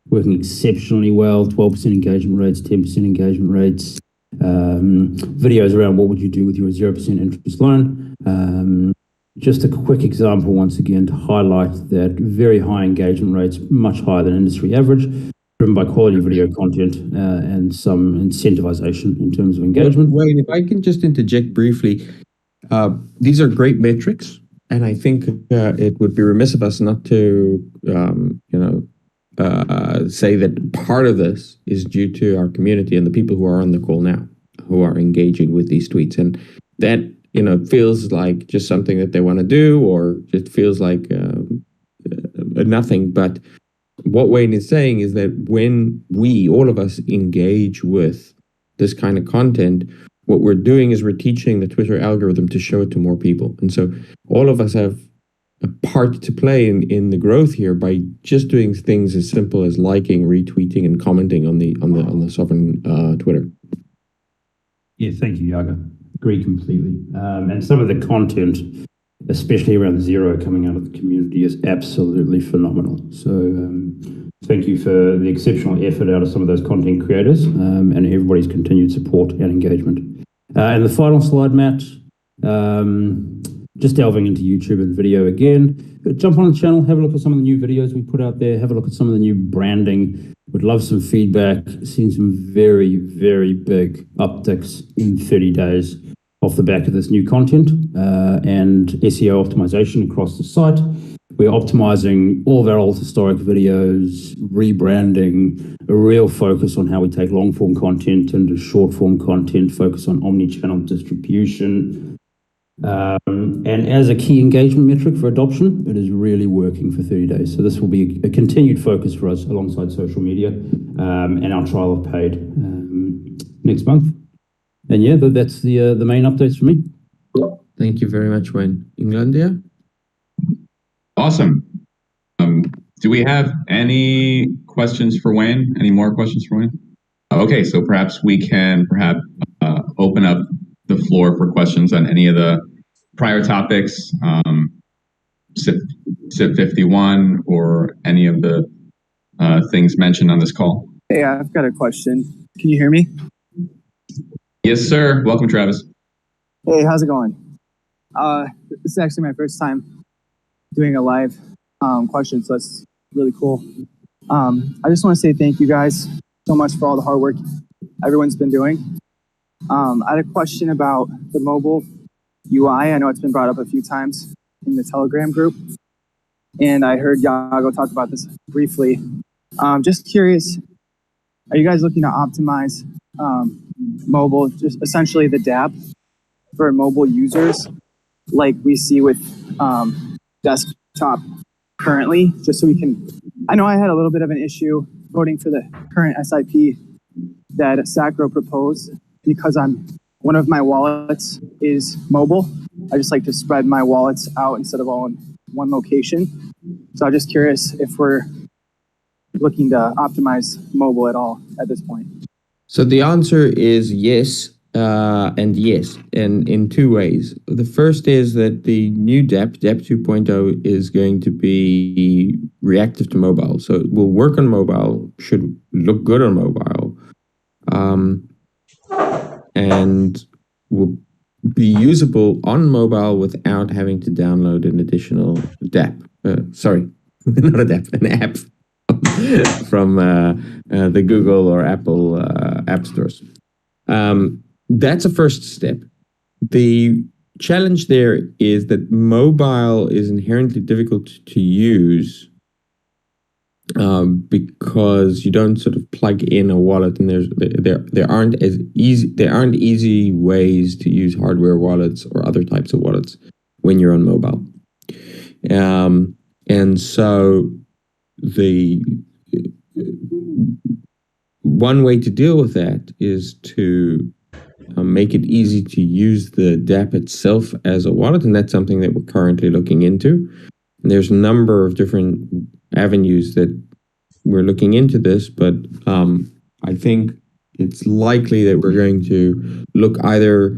working exceptionally well, 12% engagement rates, 10% engagement rates. Videos around what would you do with your 0% interest loan. Just a quick example, once again, to highlight that very high engagement rates, much higher than industry average, driven by quality video content and some incentivization in terms of engagement. Wayne, if I can just interject briefly, these are great metrics, and I think it would be remiss of us not to, say that part of this is due to our community and the people who are on the call now, who are engaging with these tweets, and that feels like just something that they want to do, or just feels like nothing. But what Wayne is saying is that when all of us engage with this kind of content, what we're doing is we're teaching the Twitter algorithm to show it to more people. And so all of us have a part to play in the growth here by just doing things as simple as liking, retweeting, and commenting on the Sovryn Twitter. Yeah, thank you, Iago. Agree completely. And some of the content, especially around zero coming out of the community, is absolutely phenomenal. So thank you for the exceptional effort out of some of those content creators and everybody's continued support and engagement. And the final slide, Matt, just delving into YouTube and video again. Jump on the channel, have a look at some of the new videos we put out there, have a look at some of the new branding. Would love some feedback. Seen some very, very big upticks in 30 days off the back of this new content and SEO optimization across the site. We're optimizing all of our old historic videos, rebranding, a real focus on how we take long-form content into short-form content, focus on omni-channel distribution. And as a key engagement metric for adoption, it is really working for 30 days. So this will be a continued focus for us alongside social media and our trial of paid next month. And yeah, that's the main updates for me. Thank you very much, Wayne. Englandia? Awesome. Do we have any questions for Wayne? Any more questions for Wayne? Okay, so perhaps we can open up the floor for questions on any of the prior topics, SIP 51, or any of the things mentioned on this call. Hey, I've got a question. Can you hear me? Yes, sir. Welcome, Travis. Hey, how's it going? This is actually my first time doing a live question, so that's really cool. I just want to say thank you guys so much for all the hard work everyone's been doing. I had a question about the mobile UI. I know it's been brought up a few times in the Telegram group, and I heard Iago talk about this briefly. Just curious, are you guys looking to optimize mobile, just essentially the dApp, for mobile users, like we see with desktop currently, just so we can. I know I had a little bit of an issue voting for the current SIP that Sacro proposed because one of my wallets is mobile. I just like to spread my wallets out instead of all in one location. So I'm just curious if we're looking to optimize mobile at all at this point. So the answer is yes, and yes, and in two ways. The first is that the new DEP 2.0, is going to be reactive to mobile. So it will work on mobile, should look good on mobile, and will be usable on mobile without having to download an additional DEP. Sorry, not a DEP, an app from the Google or Apple app stores. That's a first step. The challenge there is that mobile is inherently difficult to use because you don't sort of plug in a wallet, and there aren't easy ways to use hardware wallets or other types of wallets when you're on mobile. And so the one way to deal with that is to make it easy to use the DApp itself as a wallet, and that's something that we're currently looking into. And there's a number of different avenues that we're looking into this, but I think it's likely that we're going to look either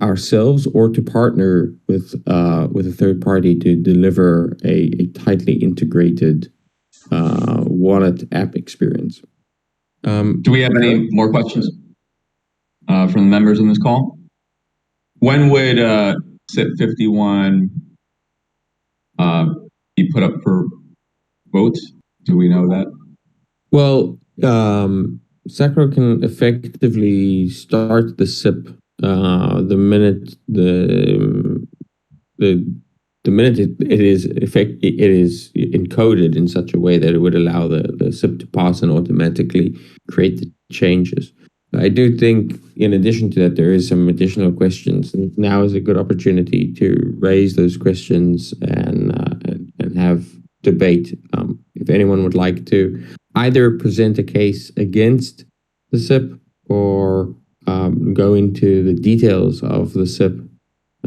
ourselves or to partner with a third party to deliver a tightly integrated wallet app experience. Do we have any more questions from the members on this call? When would SIP 51 be put up for votes? Do we know that? Well, Sacro can effectively start the SIP the minute the minute it is encoded in such a way that it would allow the SIP to pass and automatically create the changes. I do think, in addition to that, there is some additional questions, and now is a good opportunity to raise those questions and have debate. If anyone would like to either present a case against the SIP or go into the details of the SIP,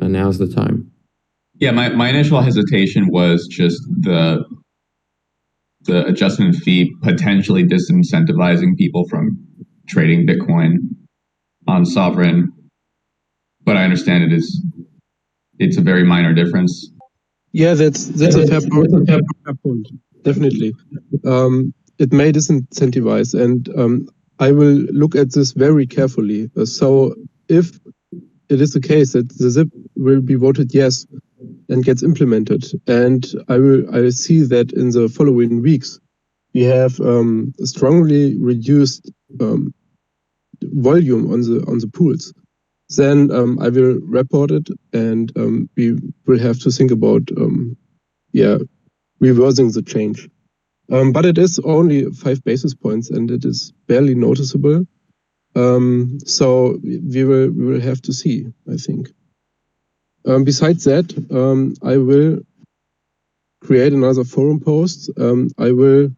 now's the time. Yeah, my initial hesitation was just the adjustment fee potentially disincentivizing people from trading Bitcoin on Sovryn, but I understand it's a very minor difference. Yeah, that's a fair point. Definitely. It may disincentivize, and I will look at this very carefully. So if it is the case that the ZIP will be voted yes and gets implemented, and I see that in the following weeks we have a strongly reduced volume on the pools, then I will report it, and we will have to think about reversing the change. But it is only 5 basis points, and it is barely noticeable. So we will have to see, I think. Besides that, I will create another forum post. I will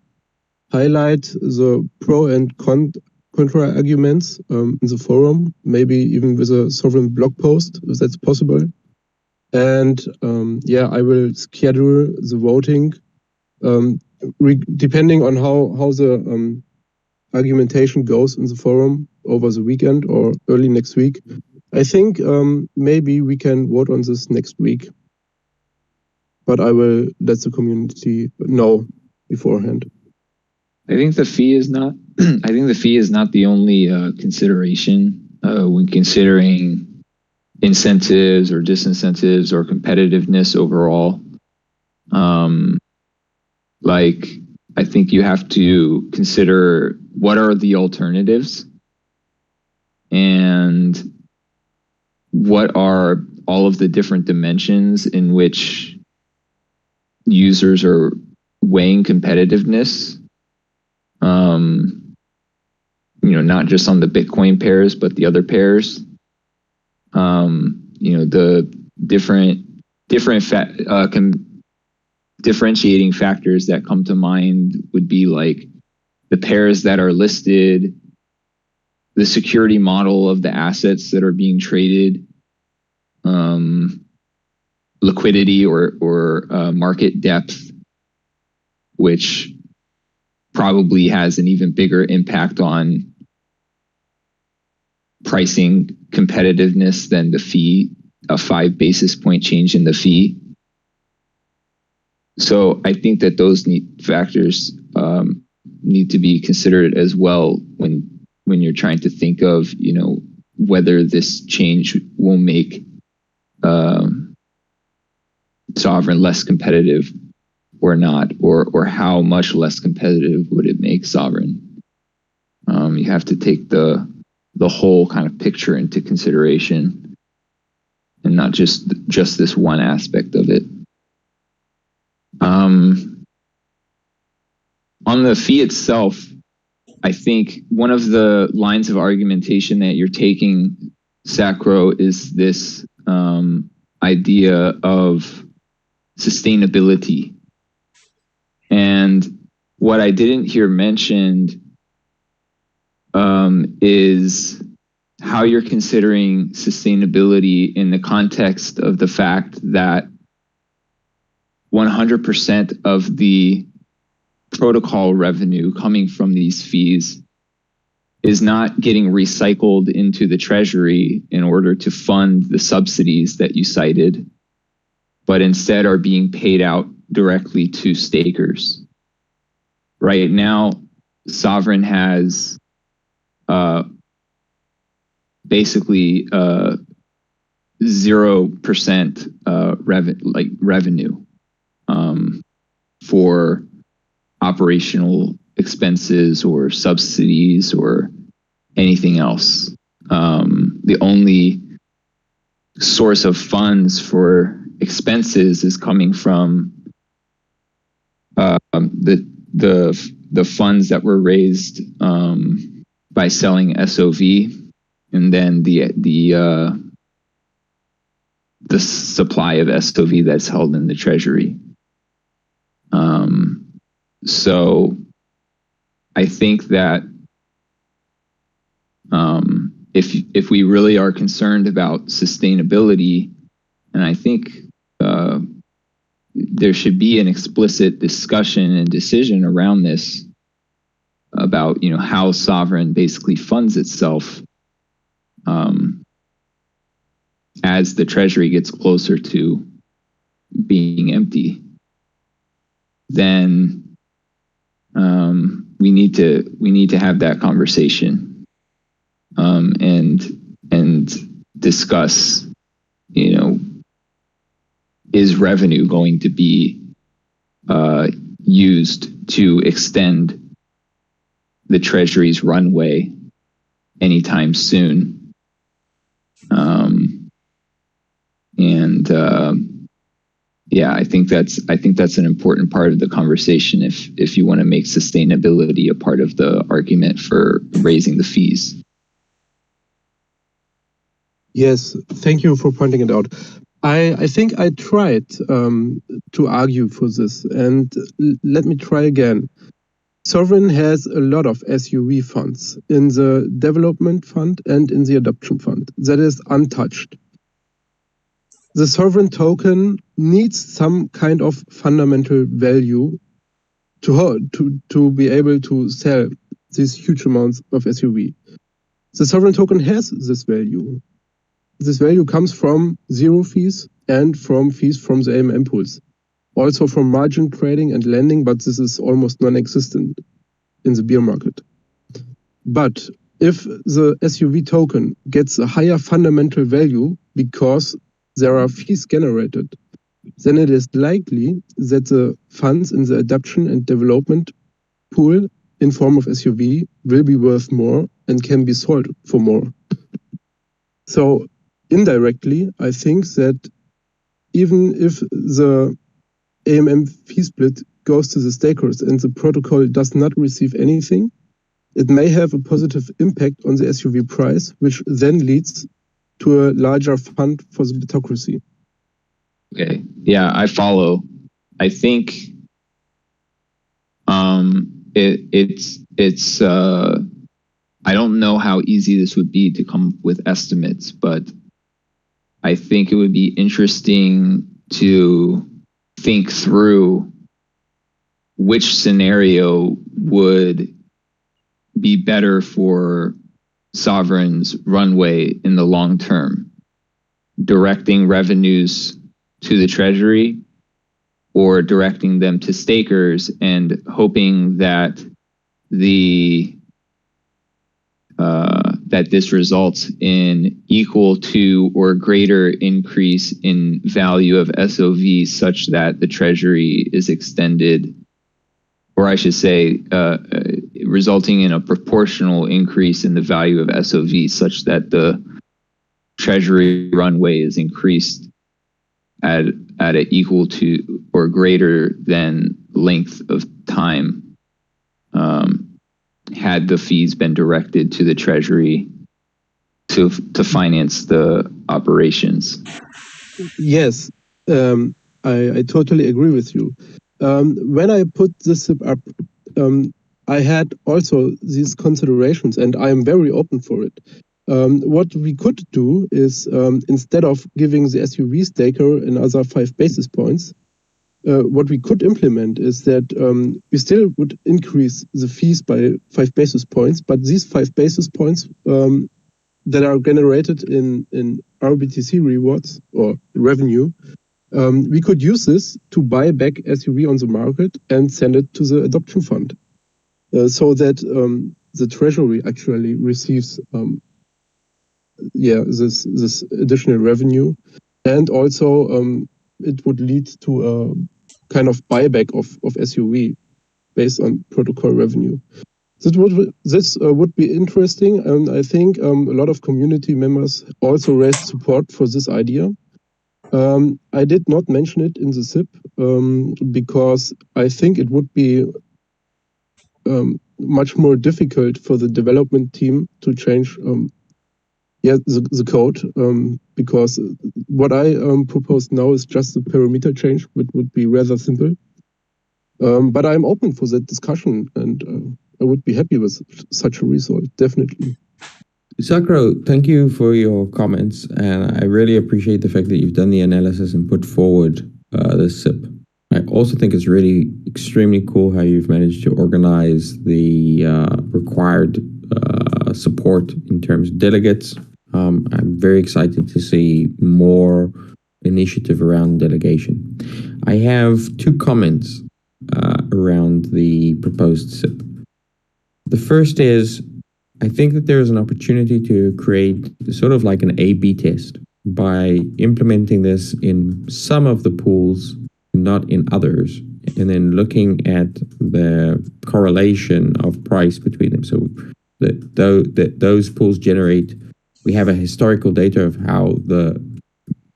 highlight the pro and contra arguments in the forum, maybe even with a Sovryn blog post, if that's possible. And I will schedule the voting depending on how the argumentation goes in the forum over the weekend or early next week. I think maybe we can vote on this next week, but I will let the community know beforehand. I think the fee is not. I think the fee is not the only consideration when considering incentives or disincentives or competitiveness overall. I think you have to consider what are the alternatives and what are all of the different dimensions in which users are weighing competitiveness. Not just on the Bitcoin pairs, but the other pairs. the differentiating factors that come to mind would be like the pairs that are listed, the security model of the assets that are being traded, liquidity or market depth, which probably has an even bigger impact on pricing competitiveness than the fee, a 5 basis point change in the fee. So I think that those factors need to be considered as well when you're trying to think of, whether this change will make Sovryn less competitive or not, or how much less competitive would it make Sovryn. You have to take the whole kind of picture into consideration and not just this one aspect of it. On the fee itself, I think one of the lines of argumentation that you're taking, Sacro, is this idea of sustainability. And what I didn't hear mentioned is how you're considering sustainability in the context of the fact that 100% of the protocol revenue coming from these fees is not getting recycled into the treasury in order to fund the subsidies that you cited, but instead are being paid out directly to stakers. Right now, Sovryn has basically 0% revenue for operational expenses or subsidies or anything else. The only source of funds for expenses is coming from the funds that were raised by selling SOV, and then the supply of SOV that's held in the treasury. So I think that if we really are concerned about sustainability, and I think there should be an explicit discussion and decision around this about how Sovryn basically funds itself as the treasury gets closer to being empty. Then we need to have that conversation and discuss, is revenue going to be used to extend the treasury's runway anytime soon? I think that's an important part of the conversation if you want to make sustainability a part of the argument for raising the fees. Yes, thank you for pointing it out. I think I tried to argue for this, and let me try again. Sovryn has a lot of SUV funds in the development fund and in the adoption fund. That is untouched. The Sovryn token needs some kind of fundamental value to be able to sell these huge amounts of SUV. The Sovryn token has this value. This value comes from zero fees and from fees from the AMM pools. Also from margin trading and lending, but this is almost non-existent in the beer market. But if the SUV token gets a higher fundamental value because there are fees generated, then it is likely that the funds in the adoption and development pool in form of SUV will be worth more and can be sold for more. So indirectly, I think that even if the AMM fee split goes to the stakers and the protocol does not receive anything, it may have a positive impact on the SUV price, which then leads to a larger fund for the Bitocracy. Okay. Yeah, I follow. I think it's I don't know how easy this would be to come up with estimates, but I think it would be interesting to think through which scenario would be better for Sovryn's runway in the long term, directing revenues to the treasury or directing them to stakers and hoping that that this results in equal to or greater increase in value of SOV such that the treasury is extended, or I should say, resulting in a proportional increase in the value of SOV such that the treasury runway is increased at an equal to or greater than length of time, had the fees been directed to the treasury to finance the operations. Yes, I totally agree with you. When I put this SIP up, I had also these considerations, and I am very open for it. What we could do is, instead of giving the SUV staker another 5 basis points, what we could implement is that we still would increase the fees by 5 basis points, but these 5 basis points that are generated in RBTC rewards or revenue, we could use this to buy back SUV on the market and send it to the adoption fund, so that the treasury actually receives this additional revenue, and also it would lead to a kind of buyback of SUV based on protocol revenue. This would be interesting, and I think a lot of community members also raised support for this idea. I did not mention it in the SIP because I think it would be much more difficult for the development team to change the code, because what I propose now is just a parameter change, which would be rather simple. But I'm open for that discussion, and I would be happy with such a result, definitely. Sakro, thank you for your comments, and I really appreciate the fact that you've done the analysis and put forward this SIP. I also think it's really extremely cool how you've managed to organize the required support in terms of delegates. I'm very excited to see more initiative around delegation. I have 2 comments around the proposed SIP. The first is, I think that there is an opportunity to create sort of like an A/B test by implementing this in some of the pools, not in others, and then looking at the correlation of price between them. So that those pools generate, we have a historical data of how the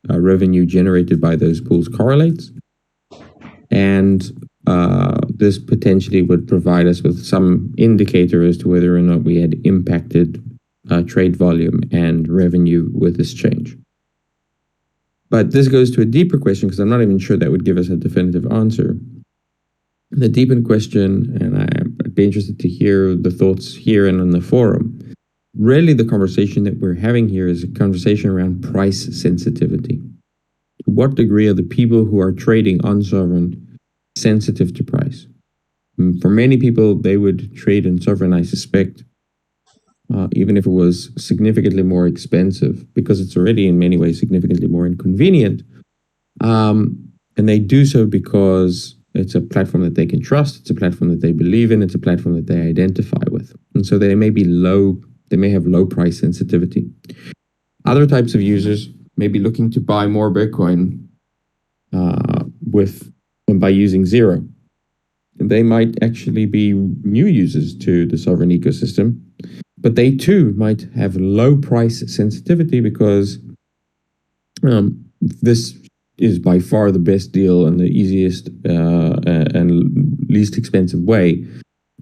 revenue generated by those pools correlates, and this potentially would provide us with some indicator as to whether or not we had impacted trade volume and revenue with this change. But this goes to a deeper question, because I'm not even sure that would give us a definitive answer. The deeper question, and I'd be interested to hear the thoughts here and on the forum. Really, the conversation that we're having here is a conversation around price sensitivity. To what degree are the people who are trading on Sovryn sensitive to price? For many people, they would trade in Sovryn, I suspect, even if it was significantly more expensive, because it's already in many ways significantly more inconvenient. And they do so because it's a platform that they can trust, it's a platform that they believe in, it's a platform that they identify with. And so they may have low price sensitivity. Other types of users may be looking to buy more Bitcoin by using Zero. And they might actually be new users to the Sovryn ecosystem, but they too might have low price sensitivity because this is by far the best deal and the easiest and least expensive way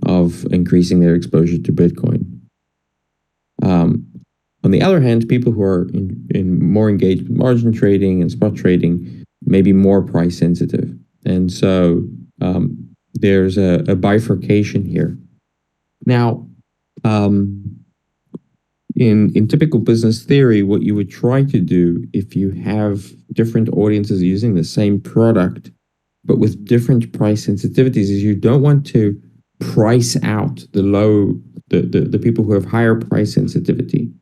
of increasing their exposure to Bitcoin. On the other hand, people who are in more engaged with margin trading and spot trading may be more price sensitive. And so there's a bifurcation here. Now, in typical business theory, what you would try to do if you have different audiences using the same product, but with different price sensitivities, is you don't want to price out the people who have higher price sensitivity.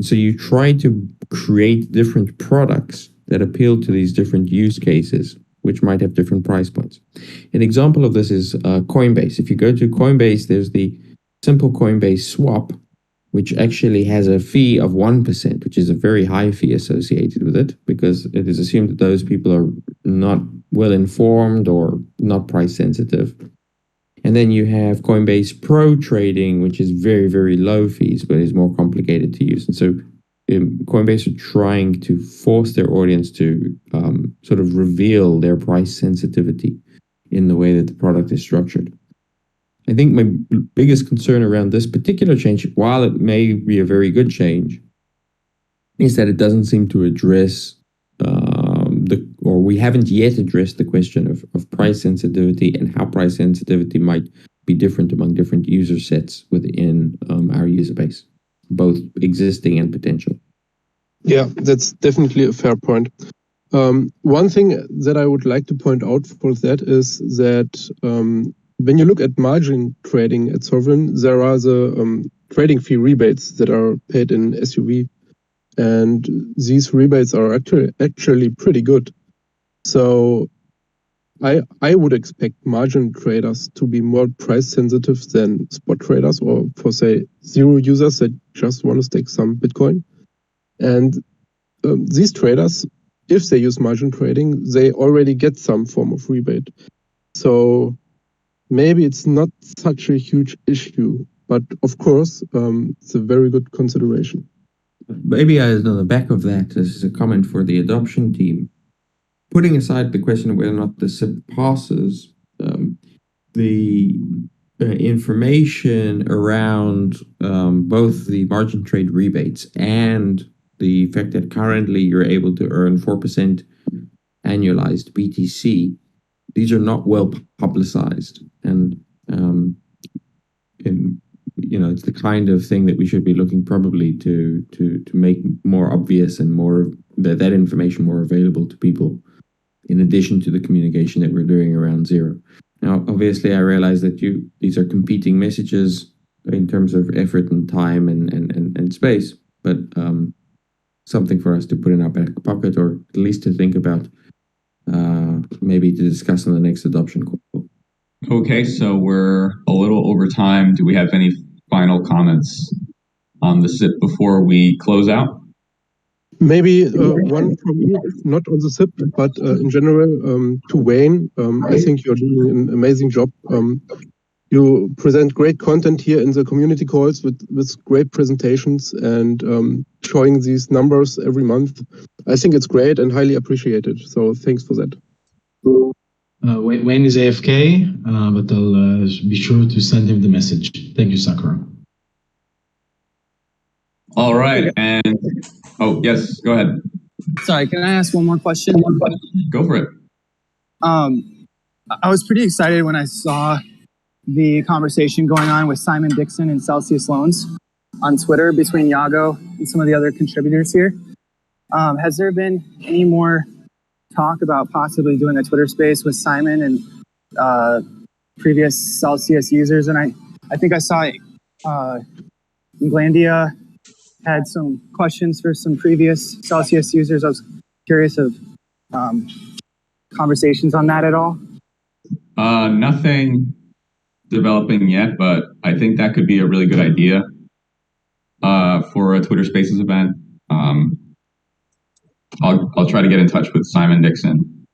So you try to create different products that appeal to these different use cases, which might have different price points. An example of this is Coinbase. If you go to Coinbase, there's the simple Coinbase swap, which actually has a fee of 1%, which is a very high fee associated with it, because it is assumed that those people are not well informed or not price sensitive. And then you have Coinbase Pro trading, which is very, very low fees, but is more complicated to use. And so Coinbase are trying to force their audience to sort of reveal their price sensitivity in the way that the product is structured. I think my biggest concern around this particular change, while it may be a very good change, is that it doesn't seem to address we haven't yet addressed the question of price sensitivity and how price sensitivity might be different among different user sets within our user base, both existing and potential. Yeah, that's definitely a fair point. One thing that I would like to point out for that is that when you look at margin trading at Sovryn, there are the trading fee rebates that are paid in SUV. And these rebates are actually pretty good. So I would expect margin traders to be more price sensitive than spot traders, or for say zero users that just want to stake some Bitcoin. And these traders, if they use margin trading, they already get some form of rebate. So maybe it's not such a huge issue, but of course, it's a very good consideration. Maybe on the back of that, this is a comment for the adoption team. Putting aside the question of whether or not the SIP passes, the information around both the margin trade rebates and the fact that currently you're able to earn 4% annualized BTC, these are not well publicized. And it's the kind of thing that we should be looking probably to make more obvious and more that information more available to people, in addition to the communication that we're doing around zero. Now, obviously, I realize that these are competing messages in terms of effort and time and space, but something for us to put in our back pocket, or at least to think about, maybe to discuss in the next adoption call. Okay, so we're a little over time. Do we have any final comments on the SIP before we close out? Maybe one from me, not on the SIP, but in general, to Wayne. I think you're doing an amazing job. You present great content here in the community calls with great presentations and showing these numbers every month. I think it's great and highly appreciated. So thanks for that. Wayne is AFK, but I'll be sure to send him the message. Thank you, Sakura. All right, and yes, go ahead. Sorry, can I ask one more question? Go for it. I was pretty excited when I saw the conversation going on with Simon Dixon and Celsius Loans on Twitter between Yago and some of the other contributors here. Has there been any more talk about possibly doing a Twitter space with Simon and previous Celsius users? And I think I saw Inglandia had some questions for some previous Celsius users. I was curious of conversations on that at all. Nothing developing yet, but I think that could be a really good idea for a Twitter Spaces event. I'll try to get in touch with Simon Dixon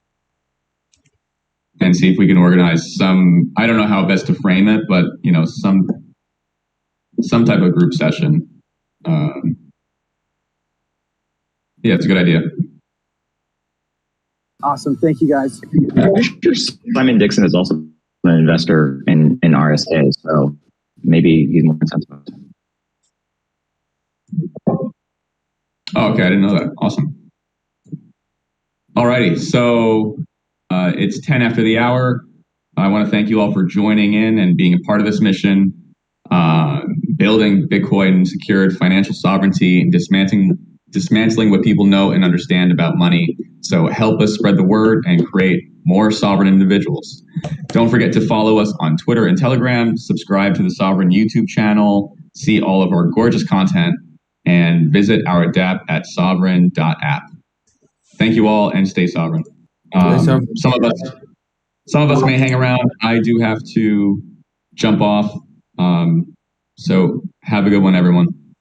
and see if we can organize some, I don't know how best to frame it, but some type of group session. Yeah, it's a good idea. Awesome. Thank you, guys. I'm sure Simon Dixon is also an investor in RSA, so maybe he's more incentivized. Oh, okay, I didn't know that. Awesome. Alrighty, so it's 10 after the hour. I want to thank you all for joining in and being a part of this mission, building Bitcoin secured financial sovereignty and dismantling what people know and understand about money. So help us spread the word and create more sovereign individuals. Don't forget to follow us on Twitter and Telegram, subscribe to the Sovryn YouTube channel, see all of our gorgeous content, and visit our dApp at sovryn.app. Thank you all and stay sovereign. Some of us may hang around. I do have to jump off. So have a good one, everyone.